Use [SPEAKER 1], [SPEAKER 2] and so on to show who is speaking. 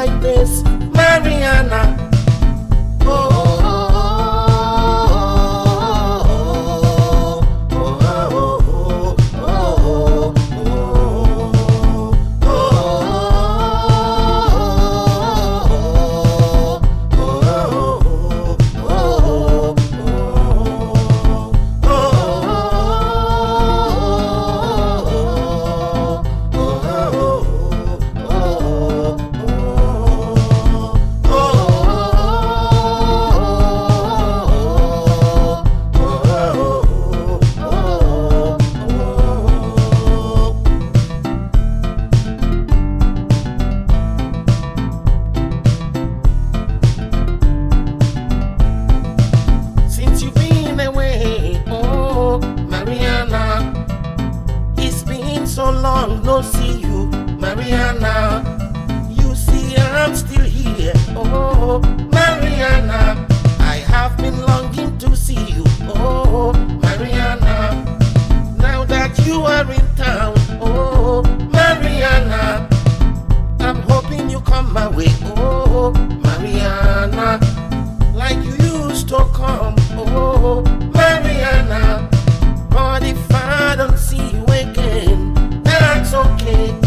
[SPEAKER 1] like this, Mariana. So long no see you, Mariana. You see I'm still here, oh Mariana. I have been longing to see you, oh Mariana. Now that you are in town, oh Mariana, I'm hoping you come my way, oh Mariana, like you used to come, oh Mariana. But if I don't see you again, that's okay.